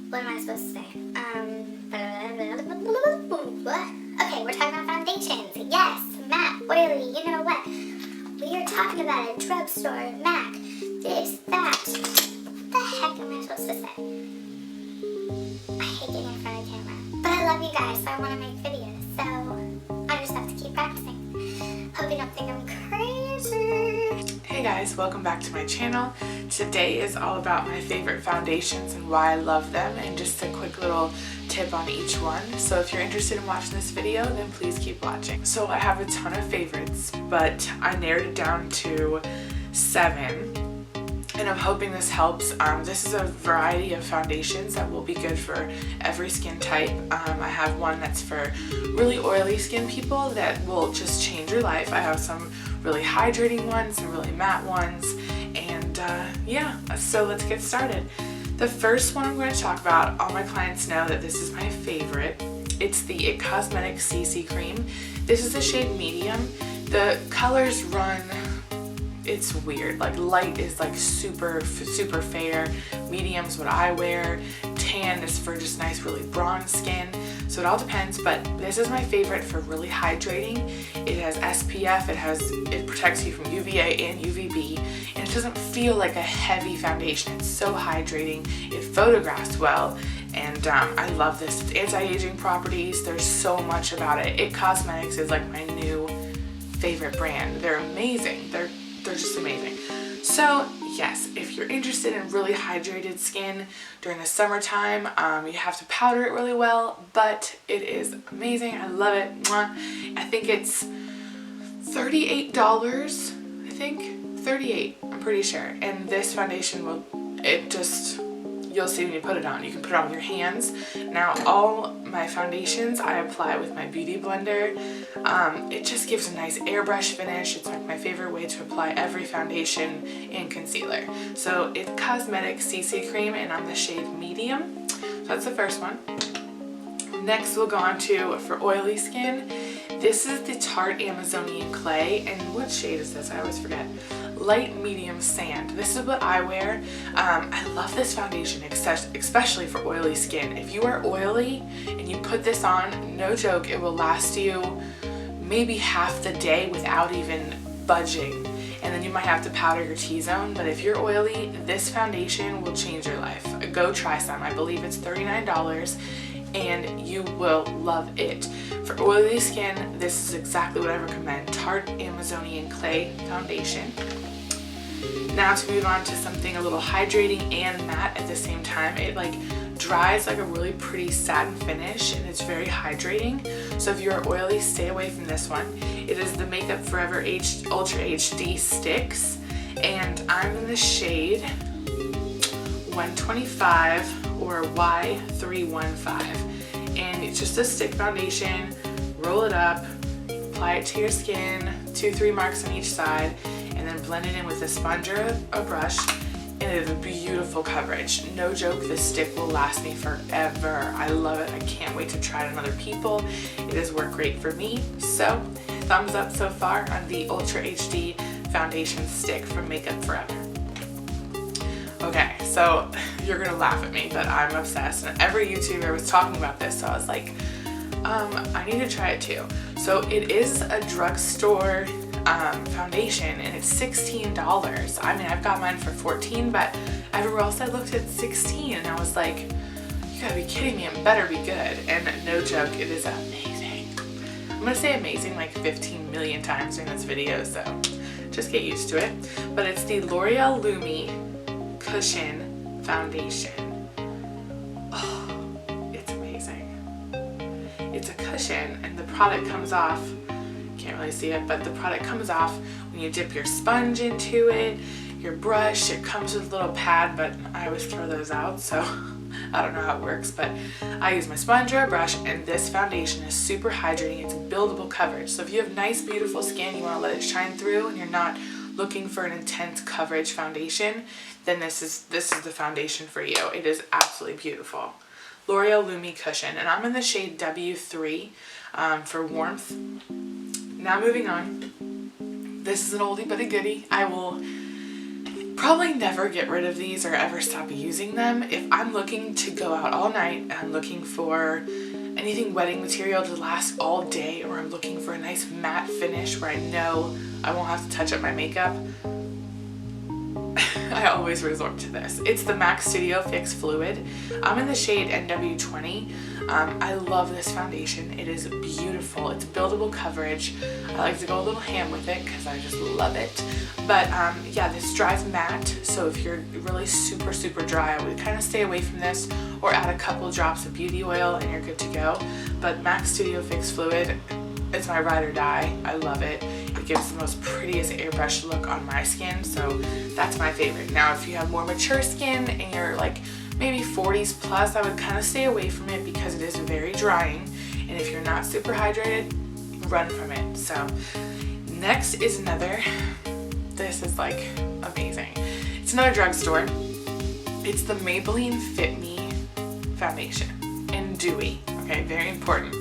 What am I supposed to say? Okay, we're talking about foundations. Yes, matte, oily, you know what? We are talking about a drugstore, MAC, this, that. What the heck am I supposed to say? I hate getting in front of the camera. But I love you guys, so I want to make videos. So I just have to keep practicing. Hope you don't think I'm crazy. Hey guys, welcome back to my channel. Today is all about my favorite foundations and why I love them, and just a quick little tip on each one. So if you're interested in watching this video, then please keep watching. So I have a ton of favorites, but I narrowed it down to 7. And I'm hoping this helps. This is a variety of foundations that will be good for every skin type. I have one that's for really oily skin people that will just change your life. I have some really hydrating ones and really matte ones. And yeah, so let's get started. The first one I'm going to talk about, all my clients know that this is my favorite. It's the Cosmixs CC Cream. This is the shade medium. The colors run, it's weird, like light is like super fair, medium's what I wear, tan is for just nice really bronze skin, so it all depends. But this is my favorite for really hydrating. It has SPF, it protects you from UVA and UVB, and it doesn't feel like a heavy foundation. It's so hydrating, it photographs well, and I love this. It's anti-aging properties, there's so much about it. Cosmixs is like my new favorite brand. They're amazing. They're just amazing. So yes, if you're interested in really hydrated skin during the summertime, you have to powder it really well, but it is amazing. I love it. Mwah. I think it's $38, I think. 38, I'm pretty sure. And this foundation will, you'll see when you put it on. You can put it on with your hands. Now all my foundations I apply with my beauty blender. It just gives a nice airbrush finish. It's like my favorite way to apply every foundation and concealer. So it's Cosmixs CC Cream, and I'm the shade medium. So that's the first one. Next we'll go on to, for oily skin, this is the Tarte Amazonian Clay. And what shade is this? I always forget. Light medium sand. This is what I wear. I love this foundation, especially for oily skin. If you are oily and you put this on, no joke, it will last you maybe half the day without even budging. And then you might have to powder your T-zone, but if you're oily, this foundation will change your life. Go try some. I believe it's $39 and you will love it. For oily skin, this is exactly what I recommend. Tarte Amazonian Clay Foundation. Now to move on to something a little hydrating and matte at the same time. It like dries like a really pretty satin finish, and it's very hydrating. So if you're oily, stay away from this one. It is the Makeup Forever Ultra HD Sticks, and I'm in the shade 125 or Y315. And it's just a stick foundation. Roll it up, apply it to your skin, 2-3 marks on each side, and then blend it in with a sponge or a brush, and it is a beautiful coverage. No joke, this stick will last me forever. I love it. I can't wait to try it on other people. It has worked great for me. So thumbs up so far on the Ultra HD foundation stick from Makeup Forever. Okay, so you're gonna laugh at me, but I'm obsessed, and every YouTuber was talking about this, so I was like, I need to try it too. So it is a drugstore foundation, and it's $16. I mean, I've got mine for $14, but everywhere else I looked at $16, and I was like, you gotta be kidding me, it better be good. And no joke, it is amazing. I'm gonna say amazing like 15 million times during this video, so just get used to it. But it's the L'Oreal Lumi Cushion Foundation. Oh, it's amazing. It's a cushion, and the product comes off, can't really see it, but the product comes off when you dip your sponge into it, your brush. It comes with a little pad, but I always throw those out, so I don't know how it works, but I use my sponge or a brush, and this foundation is super hydrating. It's buildable coverage, so if you have nice beautiful skin, you want to let it shine through, and you're not looking for an intense coverage foundation, then this is the foundation for you. It is absolutely beautiful. L'Oreal Lumi Cushion, and I'm in the shade W3 for warmth. Now moving on, this is an oldie but a goodie. I will probably never get rid of these or ever stop using them. If I'm looking to go out all night and I'm looking for anything wetting material to last all day, or I'm looking for a nice matte finish where I know I won't have to touch up my makeup, I always resort to this. It's the MAC Studio Fix Fluid. I'm in the shade NW20. I love this foundation. It is beautiful. It's buildable coverage. I like to go a little ham with it because I just love it. But yeah, this dries matte, so if you're really super dry, I would kind of stay away from this, or add a couple drops of beauty oil and you're good to go. But MAC Studio Fix Fluid, it's my ride or die. I love it. It gives the most prettiest airbrush look on my skin, so that's my favorite. Now, if you have more mature skin and you're like maybe 40s plus, I would kind of stay away from it because it is very drying, and if you're not super hydrated, run from it. So next is another, this is like amazing. It's another drugstore. It's the Maybelline Fit Me foundation in Dewy. Okay, very important.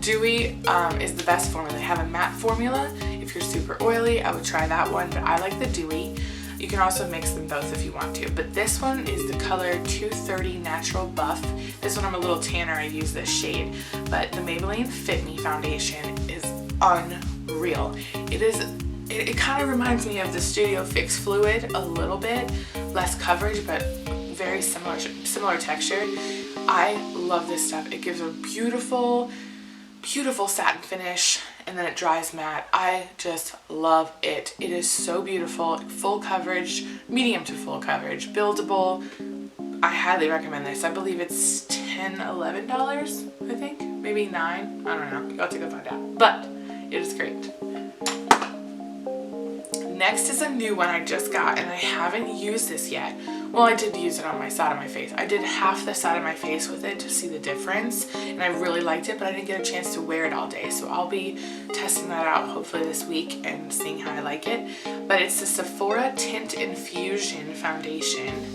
Dewy is the best formula. They have a matte formula. If you're super oily, I would try that one, but I like the Dewy. You can also mix them both if you want to, but this one is the color 230 Natural Buff. This one I'm a little tanner, I use this shade, but the Maybelline Fit Me foundation is unreal. It kind of reminds me of the Studio Fix Fluid a little bit, less coverage, but very similar texture. I love this stuff. It gives a beautiful satin finish, and then it dries matte. I just love it. It is so beautiful. Full coverage, medium to full coverage, buildable. I highly recommend this. I believe it's $10, $11, I think, maybe $9. I don't know. You'll have to go find out. But it is great. Next is a new one I just got, and I haven't used this yet. Well, I did use it on my side of my face. I did half the side of my face with it to see the difference, and I really liked it, but I didn't get a chance to wear it all day. So I'll be testing that out hopefully this week and seeing how I like it. But it's the Sephora Tint Infusion Foundation.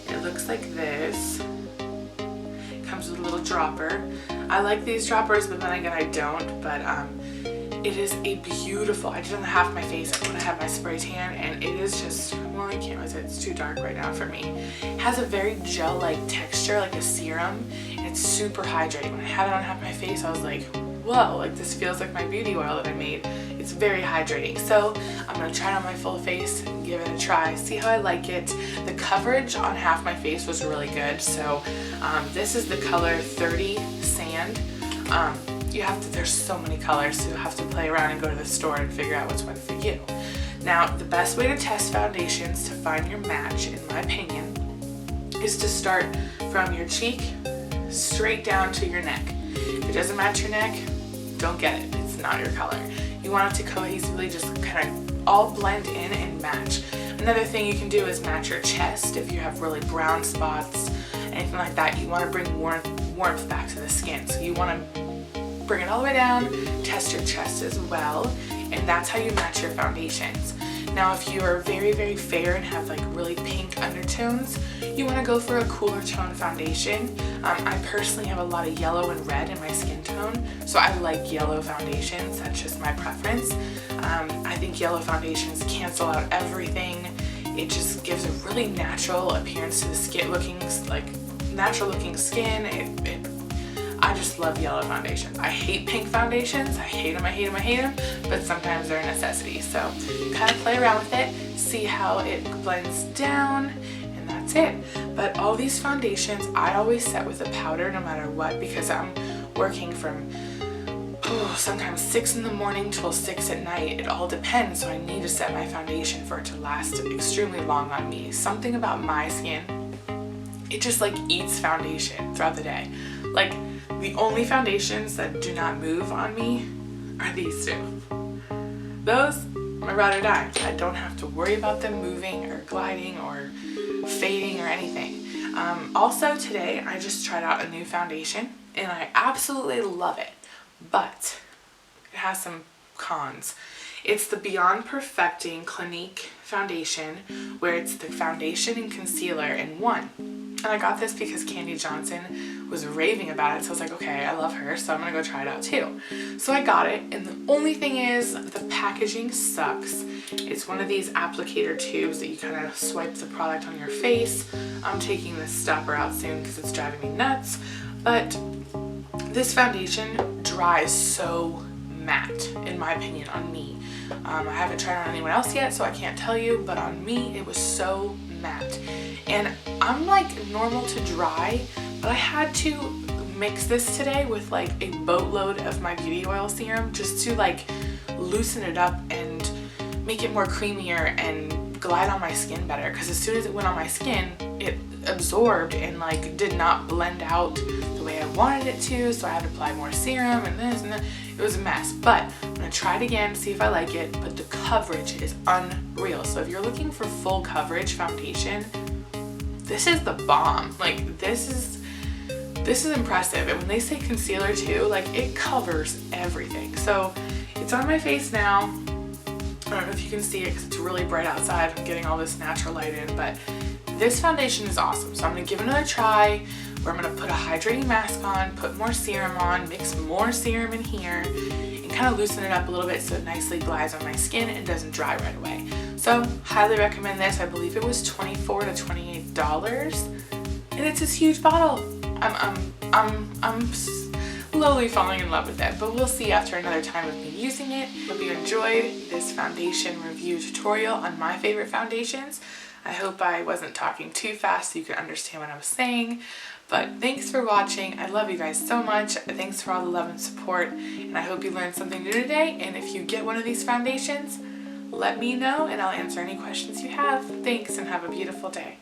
It looks like this. It comes with a little dropper. I like these droppers, but then again I don't. But it is a beautiful, I did on half of my face when I had my spray tan, and it is just, well, I can't use it, it's too dark right now for me. It has a very gel-like texture, like a serum, and it's super hydrating. When I had it on half my face, I was like, whoa, like this feels like my beauty oil that I made. It's very hydrating. So I'm gonna try it on my full face and give it a try, see how I like it. The coverage on half my face was really good. So this is the color 30 Sand. There's so many colors, so you have to play around and go to the store and figure out what's one for you. Now, the best way to test foundations to find your match, in my opinion, is to start from your cheek straight down to your neck. If it doesn't match your neck, don't get it. It's not your color. You want it to cohesively just kind of all blend in and match. Another thing you can do is match your chest. If you have really brown spots, anything like that, you want to bring warmth back to the skin. So you want to bring it all the way down, test your chest as well, and that's how you match your foundations. Now, if you are very fair and have like really pink undertones, you want to go for a cooler tone foundation. I personally have a lot of yellow and red in my skin tone, so I like yellow foundations. That's just my preference. I think yellow foundations cancel out everything. It just gives a really natural appearance to the skin, natural looking skin. I just love yellow foundations. I hate pink foundations. I hate them, but sometimes they're a necessity. So kind of play around with it, see how it blends down, and that's it. But all these foundations, I always set with a powder no matter what, because I'm working from sometimes 6 in the morning till 6 at night. It all depends, so I need to set my foundation for it to last extremely long on me. Something about my skin, it just like eats foundation throughout the day. Like, the only foundations that do not move on me are these two. Those, my ride or die. I don't have to worry about them moving or gliding or fading or anything. Also today, I just tried out a new foundation and I absolutely love it, but it has some cons. It's the Beyond Perfecting Clinique foundation, where it's the foundation and concealer in one. And I got this because Candy Johnson was raving about it. So I was like, okay, I love her, so I'm gonna go try it out too. So I got it, and the only thing is the packaging sucks. It's one of these applicator tubes that you kind of swipe the product on your face. I'm taking this stopper out soon because it's driving me nuts. But this foundation dries so matte, in my opinion, on me. I haven't tried it on anyone else yet, so I can't tell you, but on me it was so matte. And I'm like normal to dry, but I had to mix this today with like a boatload of my beauty oil serum just to like loosen it up and make it more creamier and glide on my skin better, because as soon as it went on my skin it absorbed and like did not blend out the way I wanted it to, so I had to apply more serum and this and that. It was a mess, but I'm gonna try it again, see if I like it. But the coverage is unreal, so if you're looking for full coverage foundation, this is the bomb. Like this is impressive. And when they say concealer too, like it covers everything. So it's on my face now. I don't know if you can see it because it's really bright outside. I'm getting all this natural light in, but this foundation is awesome. So I'm gonna give it another try, where I'm gonna put a hydrating mask on, put more serum on, mix more serum in here, and kind of loosen it up a little bit so it nicely glides on my skin and doesn't dry right away. So highly recommend this. I believe it was $24 to $28, and it's this huge bottle. I'm slowly falling in love with it, but we'll see after another time of me using it. Hope you enjoyed this foundation review tutorial on my favorite foundations. I hope I wasn't talking too fast so you could understand what I was saying. But thanks for watching. I love you guys so much. Thanks for all the love and support. And I hope you learned something new today. And if you get one of these foundations, let me know and I'll answer any questions you have. Thanks and have a beautiful day.